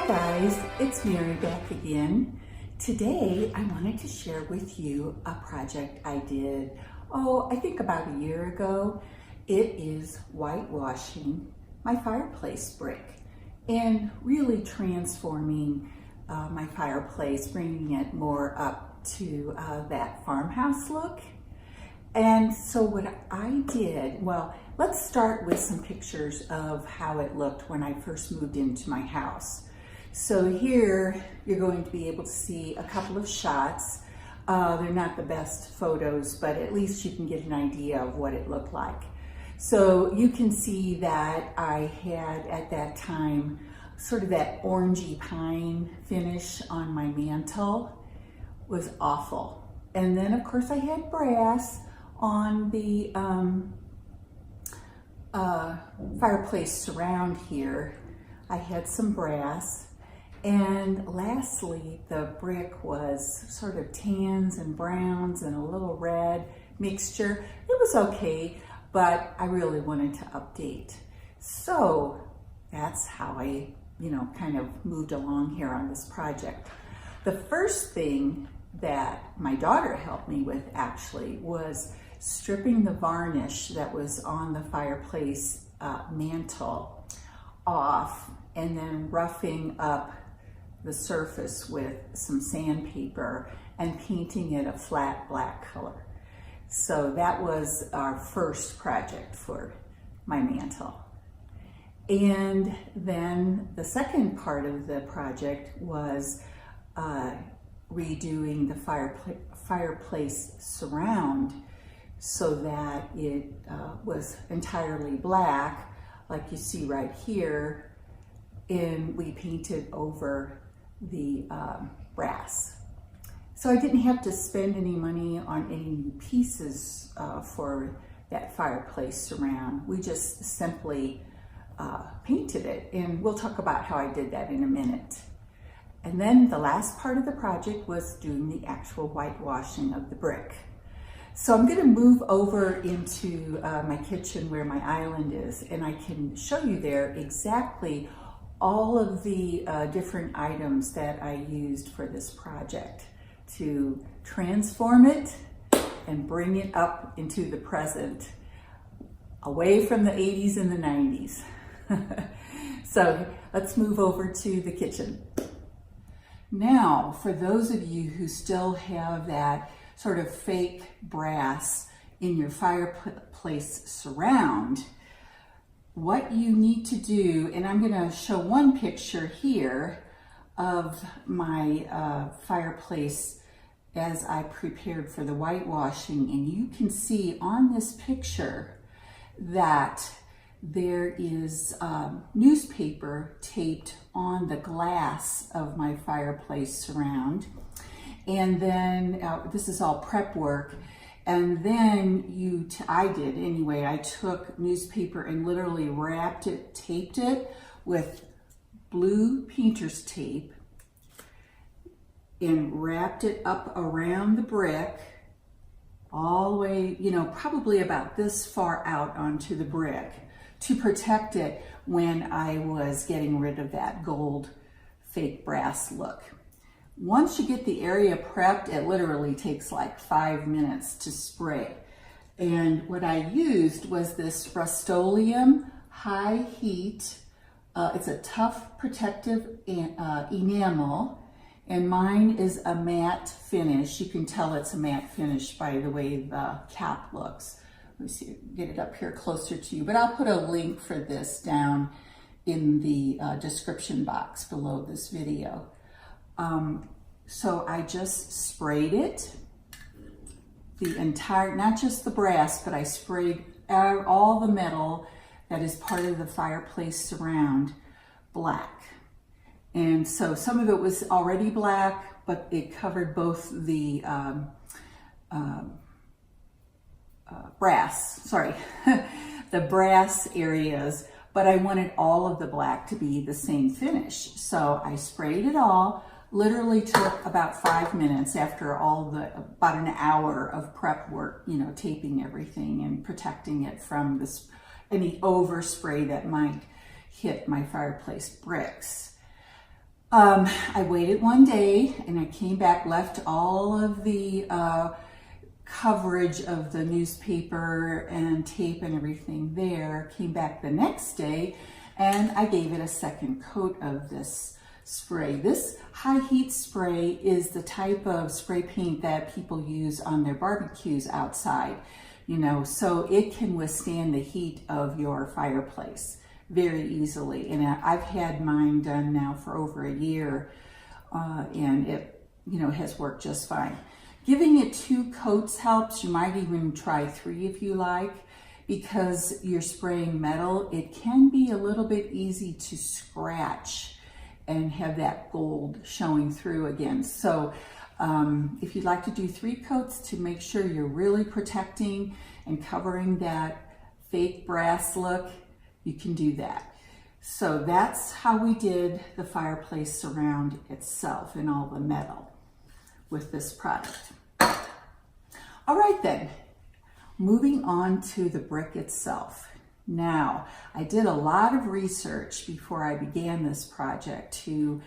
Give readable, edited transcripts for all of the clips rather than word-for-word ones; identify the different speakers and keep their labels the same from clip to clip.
Speaker 1: Hi guys, it's Mary back again. Today I wanted to share with you a project I did, I think about a year ago. It is whitewashing my fireplace brick and really transforming my fireplace, bringing it more up to that farmhouse look. And so what I did, well, let's start with some pictures of how it looked when I first moved into my house. So here you're going to be able to see a couple of shots. They're not the best photos, but at least you can get an idea of what it looked like. So you can see that I had at that time sort of that orangey pine finish on my mantel. It was awful. And then of course I had brass on the fireplace surround here. I had some brass. And lastly, the brick was sort of tans and browns and a little red mixture. It was okay, but I really wanted to update. So that's how I, kind of moved along here on this project. The first thing that my daughter helped me with actually was stripping the varnish that was on the fireplace mantle off and then roughing up the surface with some sandpaper and painting it a flat black color. So that was our first project for my mantle. And then the second part of the project was redoing the fireplace surround so that it was entirely black, like you see right here, and we painted over the brass. So I didn't have to spend any money on any new pieces for that fireplace surround. We just simply painted it, and we'll talk about how I did that in a minute. And then the last part of the project was doing the actual whitewashing of the brick. So I'm going to move over into my kitchen where my island is, and I can show you there exactly all of the different items that I used for this project to transform it and bring it up into the present, away from the 80s and the 90s. So let's move over to the kitchen. Now, for those of you who still have that sort of fake brass in your fireplace surround, what you need to do, and I'm going to show one picture here of my fireplace as I prepared for the whitewashing, and you can see on this picture that there is newspaper taped on the glass of my fireplace surround. And then this is all prep work. And then I did anyway, I took newspaper and literally wrapped it, taped it with blue painter's tape and wrapped it up around the brick all the way, probably about this far out onto the brick to protect it when I was getting rid of that gold fake brass look. Once you get the area prepped, it literally takes like 5 minutes to spray. And what I used was this Rustoleum high heat. It's a tough protective enamel, and mine is a matte finish. You can tell it's a matte finish by the way the cap looks. Let me see, get it up here closer to you, but I'll put a link for this down in the description box below this video. So I just sprayed it, the entire, not just the brass, but I sprayed all the metal that is part of the fireplace surround black. And so some of it was already black, but it covered both the the brass areas, but I wanted all of the black to be the same finish. So I sprayed it all. Literally took about 5 minutes after about an hour of prep work, taping everything and protecting it from any overspray that might hit my fireplace bricks. I waited one day and I came back, left all of the coverage of the newspaper and tape and everything there, came back the next day, and I gave it a second coat of this spray. This high heat spray is the type of spray paint that people use on their barbecues outside, you know, so it can withstand the heat of your fireplace very easily. And I've had mine done now for over a year, and it, you know, has worked just fine. Giving it 2 coats helps. You might even try 3 if you like, because you're spraying metal. It can be a little bit easy to scratch and have that gold showing through again. So if you'd like to do 3 coats to make sure you're really protecting and covering that fake brass look, you can do that. So that's how we did the fireplace surround itself in all the metal with this product. All right then, moving on to the brick itself. Now, I did a lot of research before I began this project to,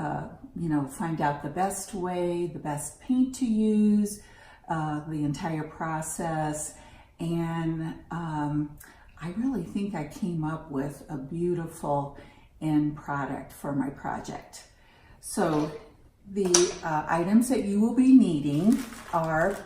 Speaker 1: you know, find out the best way, the best paint to use, the entire process, and I really think I came up with a beautiful end product for my project. So the items that you will be needing are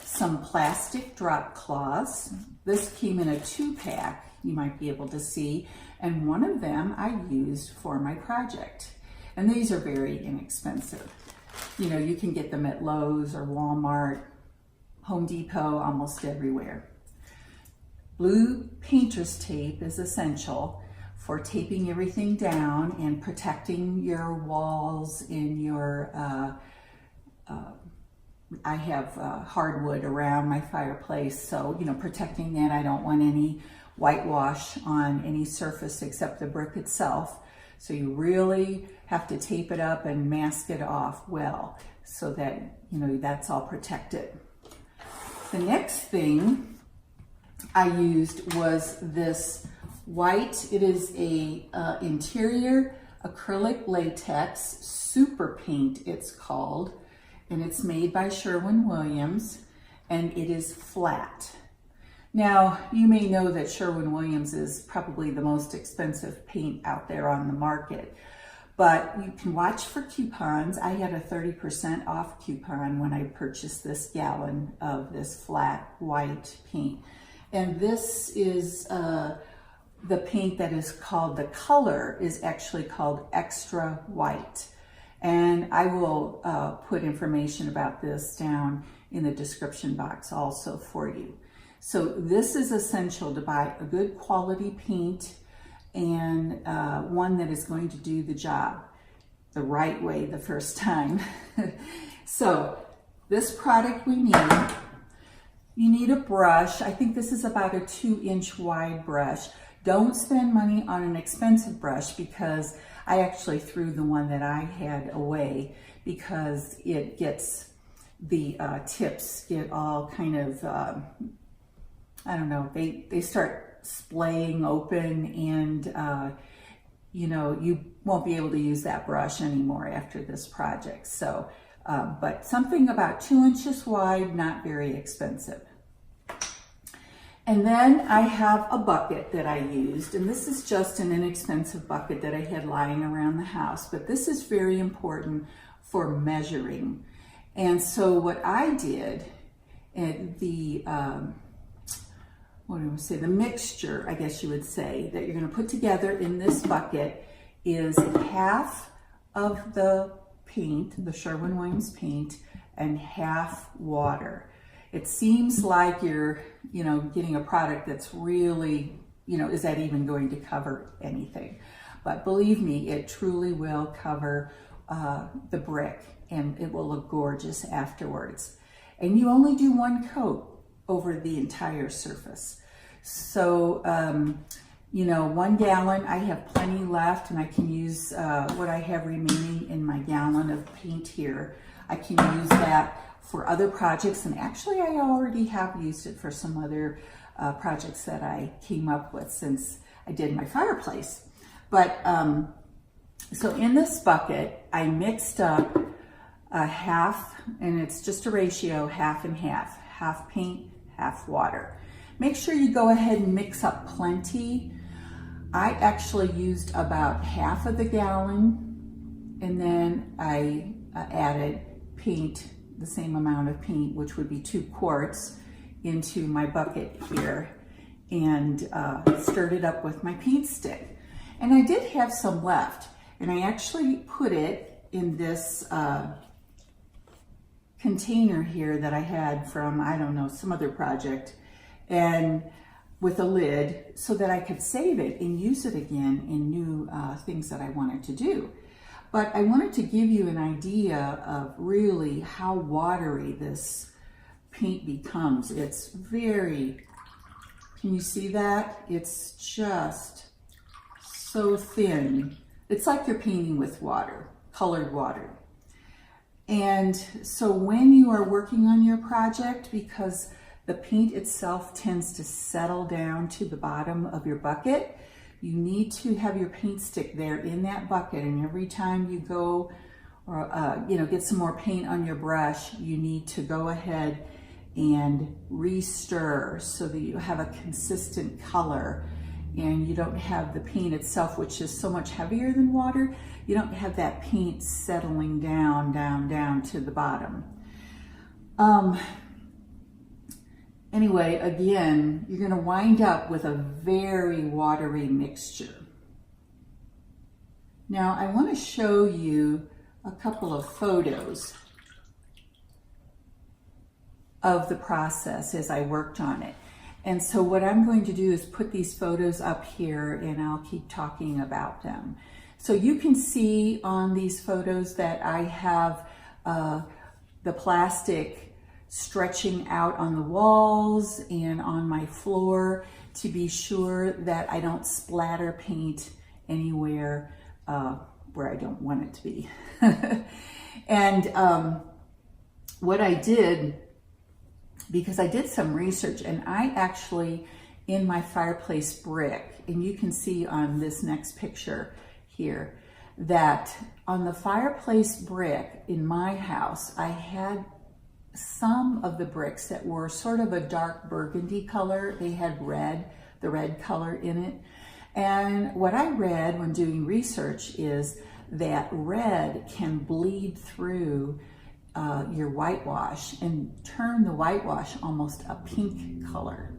Speaker 1: some plastic drop cloths. This came in a 2-pack, you might be able to see, and one of them I used for my project. And these are very inexpensive. You know, you can get them at Lowe's or Walmart, Home Depot, almost everywhere. Blue painter's tape is essential for taping everything down and protecting your walls in your, I have hardwood around my fireplace, so, you know, protecting that. I don't want any whitewash on any surface except the brick itself. So you really have to tape it up and mask it off well so that, you know, that's all protected. The next thing I used was this white, it is a interior acrylic latex SuperPaint it's called, and it's made by Sherwin Williams, and it is flat. Now, you may know that Sherwin Williams is probably the most expensive paint out there on the market, but you can watch for coupons. I had a 30% off coupon when I purchased this gallon of this flat white paint. And this is the paint that is called, the color is actually called Extra White. And I will put information about this down in the description box also for you. So this is essential to buy a good quality paint and one that is going to do the job the right way the first time. So this product we need, you need a brush. I think this is about a 2-inch wide brush. Don't spend money on an expensive brush, because I actually threw the one that I had away because it gets, the tips get all kind of, I don't know, they start splaying open, and you know, you won't be able to use that brush anymore after this project. So, but something about 2 inches wide, not very expensive. And then I have a bucket that I used, and this is just an inexpensive bucket that I had lying around the house, but this is very important for measuring. And so what I did, the mixture, I guess you would say, that you're going to put together in this bucket is half of the paint, the Sherwin Williams paint, and half water. It seems like you're, you know, getting a product that's really, you know, is that even going to cover anything? But believe me, it truly will cover the brick, and it will look gorgeous afterwards. And you only do 1 coat over the entire surface. So, you know, 1 gallon, I have plenty left, and I can use what I have remaining in my gallon of paint here. I can use that for other projects, and actually I already have used it for some other projects that I came up with since I did my fireplace. But So in this bucket, I mixed up a half, and it's just a ratio, half and half. Half paint, half water. Make sure you go ahead and mix up plenty. I actually used about half of the gallon, and then I added paint, the same amount of paint, which would be 2 quarts, into my bucket here, and stirred it up with my paint stick. And I did have some left, and I actually put it in this container here that I had from, I don't know, some other project, and with a lid, so that I could save it and use it again in new things that I wanted to do. But I wanted to give you an idea of really how watery this paint becomes. It's very, can you see that? It's just so thin. It's like you're painting with water, colored water. And so when you are working on your project, because the paint itself tends to settle down to the bottom of your bucket, you need to have your paint stick there in that bucket, and every time you go or get some more paint on your brush, you need to go ahead and re-stir so that you have a consistent color, and you don't have the paint itself, which is so much heavier than water, you don't have that paint settling down to the bottom. Anyway, again, you're gonna wind up with a very watery mixture. Now, I wanna show you a couple of photos of the process as I worked on it. And so what I'm going to do is put these photos up here, and I'll keep talking about them. So you can see on these photos that I have the plastic stretching out on the walls and on my floor to be sure that I don't splatter paint anywhere where I don't want it to be. And what I did, because I did some research, and I actually, in my fireplace brick, and you can see on this next picture here, that on the fireplace brick in my house, I had some of the bricks that were sort of a dark burgundy color. They had the red color in it. And what I read when doing research is that red can bleed through your whitewash and turn the whitewash almost a pink color.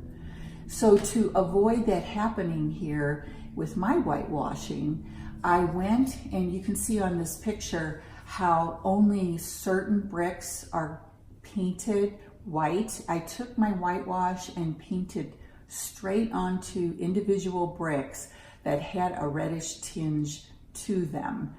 Speaker 1: So to avoid that happening here with my whitewashing, I went, and you can see on this picture how only certain bricks are painted white. I took my whitewash and painted straight onto individual bricks that had a reddish tinge to them.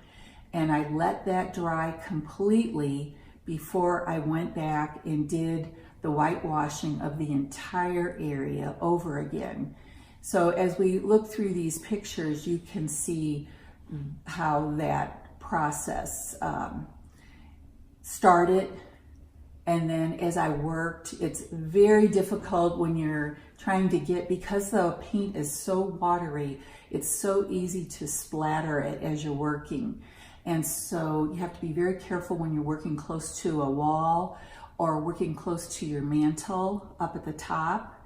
Speaker 1: And I let that dry completely before I went back and did the whitewashing of the entire area over again. So as we look through these pictures, you can see how that process started. And then as I worked, it's very difficult when you're trying to get, because the paint is so watery, it's so easy to splatter it as you're working. And so you have to be very careful when you're working close to a wall or working close to your mantel up at the top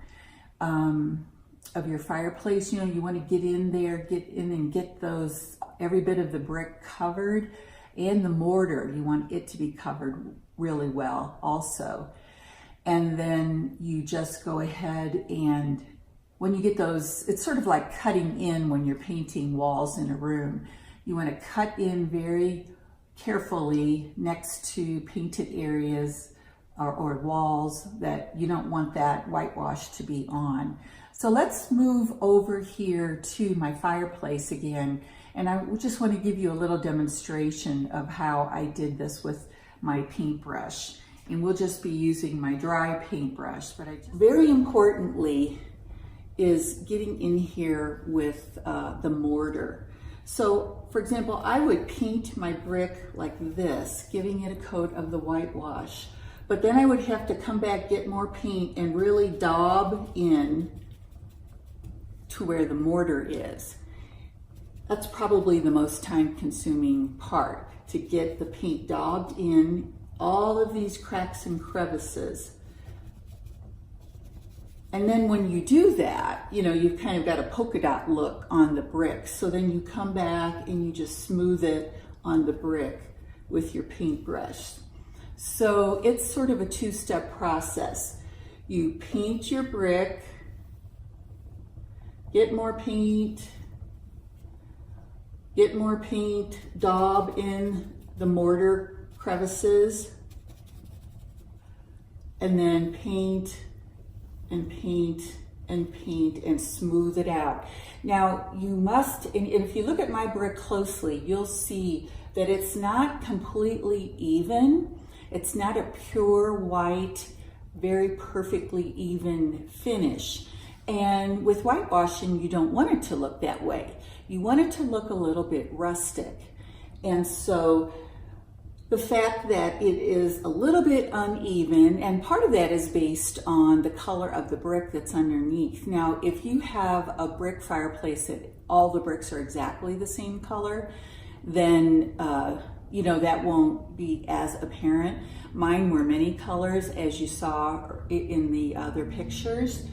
Speaker 1: of your fireplace. You know, you want to get in there, get in and get those, every bit of the brick covered, and the mortar, you want it to be covered really well also. And then you just go ahead, and when you get those, it's sort of like cutting in when you're painting walls in a room. You want to cut in very carefully next to painted areas or walls that you don't want that whitewash to be on. So let's move over here to my fireplace again. And I just want to give you a little demonstration of how I did this with my paintbrush. And we'll just be using my dry paintbrush. But very importantly is getting in here with the mortar. So for example, I would paint my brick like this, giving it a coat of the whitewash. But then I would have to come back, get more paint, and really daub in to where the mortar is. That's probably the most time-consuming part, to get the paint daubed in all of these cracks and crevices. And then when you do that, you know, you've kind of got a polka dot look on the brick. So then you come back and you just smooth it on the brick with your paintbrush. So it's sort of a two-step process. You paint your brick, get more paint, daub in the mortar crevices, and then paint and paint and paint and smooth it out. Now you must, and if you look at my brick closely, you'll see that it's not completely even. It's not a pure white, very perfectly even finish. And with whitewashing, you don't want it to look that way. You want it to look a little bit rustic. And so the fact that it is a little bit uneven, and part of that is based on the color of the brick that's underneath. Now, if you have a brick fireplace that all the bricks are exactly the same color, then you know, that won't be as apparent. Mine were many colors, as you saw in the other pictures.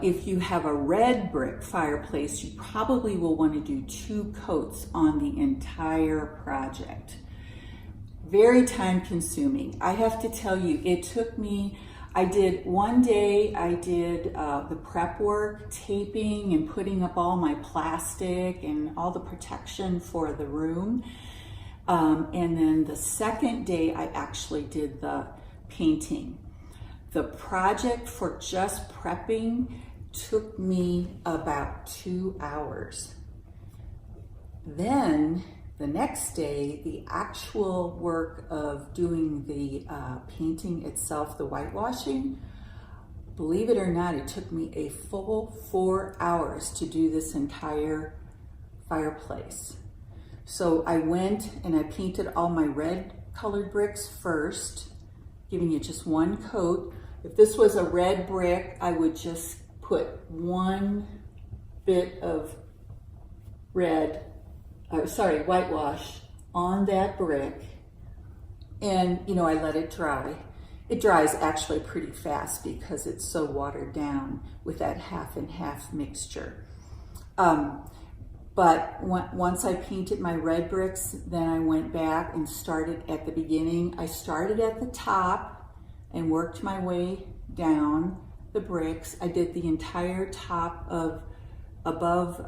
Speaker 1: If you have a red brick fireplace, you probably will want to do 2 coats on the entire project. Very time consuming. I have to tell you, it took me, one day I did the prep work, taping and putting up all my plastic and all the protection for the room. And then the second day I actually did the painting. The project for just prepping took me about 2 hours. Then the next day, the actual work of doing the painting itself, the whitewashing, believe it or not, it took me a full 4 hours to do this entire fireplace. So I went and I painted all my red colored bricks first, giving it just 1 coat. If this was a red brick, I would just put 1 bit of whitewash on that brick, and you know, I let it dry. It dries actually pretty fast because it's so watered down with that half and half mixture. But once I painted my red bricks, then I went back and started at the beginning. I started at the top and worked my way down the bricks. I did the entire top of above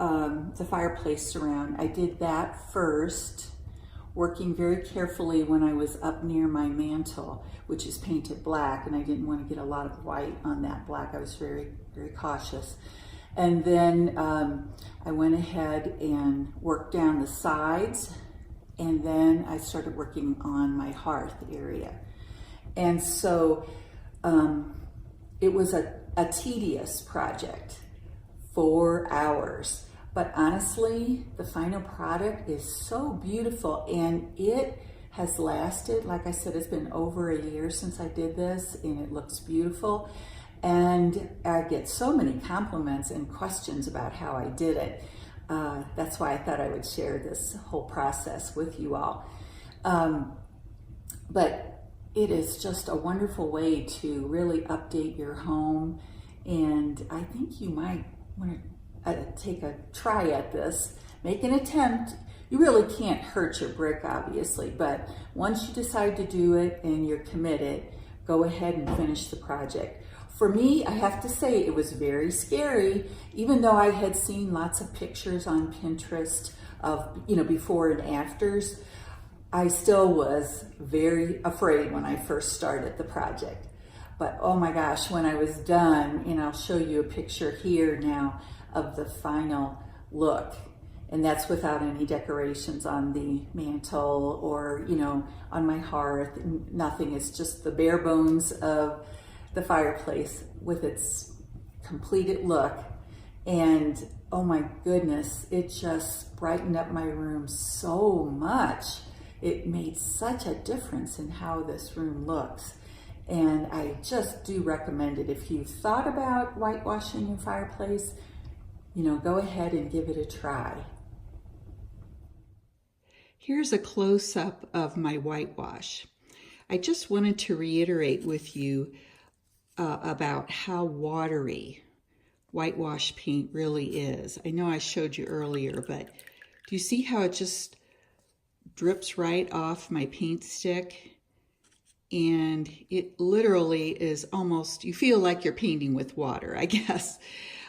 Speaker 1: the fireplace surround. I did that first, working very carefully when I was up near my mantel, which is painted black, and I didn't want to get a lot of white on that black. I was very, very cautious. And then I went ahead and worked down the sides, and then I started working on my hearth area. And so it was a tedious project, 4 hours. But honestly, the final product is so beautiful, and it has lasted, like I said, it's been over a year since I did this, and it looks beautiful. And I get so many compliments and questions about how I did it. That's why I thought I would share this whole process with you all. But it is just a wonderful way to really update your home. And I think you might want to take a try at this, make an attempt. You really can't hurt your brick, obviously, but once you decide to do it and you're committed, go ahead and finish the project. For me, I have to say it was very scary, even though I had seen lots of pictures on Pinterest of, you know, before and afters. I still was very afraid when I first started the project. But oh my gosh, when I was done, and I'll show you a picture here now of the final look. And that's without any decorations on the mantle or, you know, on my hearth. Nothing. It's just the bare bones of the fireplace with its completed look. And oh my goodness, it just brightened up my room so much. It made such a difference in how this room looks. And I just do recommend it. If you've thought about whitewashing your fireplace, go ahead and give it a try. Here's a close-up of my whitewash. I just wanted to reiterate with you about how watery whitewash paint really is. I know I showed you earlier, but do you see how it just drips right off my paint stick? And it literally is almost, you feel like you're painting with water, I guess.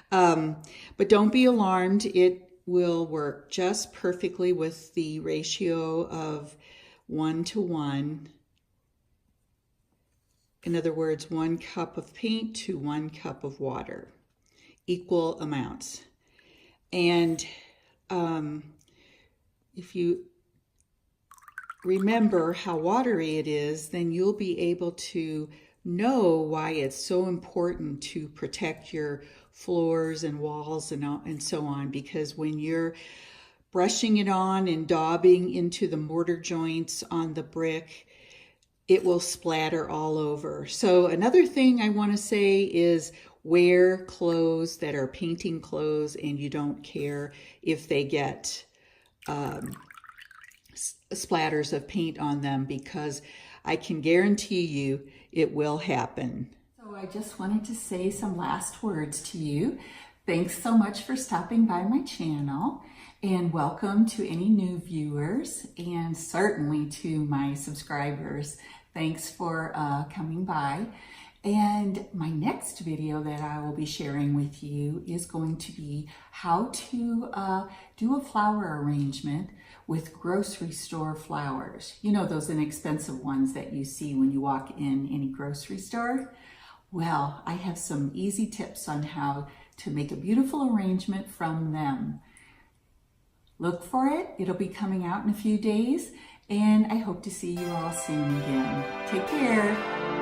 Speaker 1: But don't be alarmed. It will work just perfectly with the ratio of 1:1. In other words, 1 cup of paint to 1 cup of water, equal amounts. And if you remember how watery it is, then you'll be able to know why it's so important to protect your floors and walls and so on, because when you're brushing it on and daubing into the mortar joints on the brick, it will splatter all over. So another thing I want to say is wear clothes that are painting clothes and you don't care if they get splatters of paint on them, because I can guarantee you it will happen. So I just wanted to say some last words to you. Thanks so much for stopping by my channel, and welcome to any new viewers, and certainly to my subscribers. Thanks for coming by. And my next video that I will be sharing with you is going to be how to do a flower arrangement with grocery store flowers. You know, those inexpensive ones that you see when you walk in any grocery store? Well, I have some easy tips on how to make a beautiful arrangement from them. Look for it. It'll be coming out in a few days, and I hope to see you all soon again. Take care.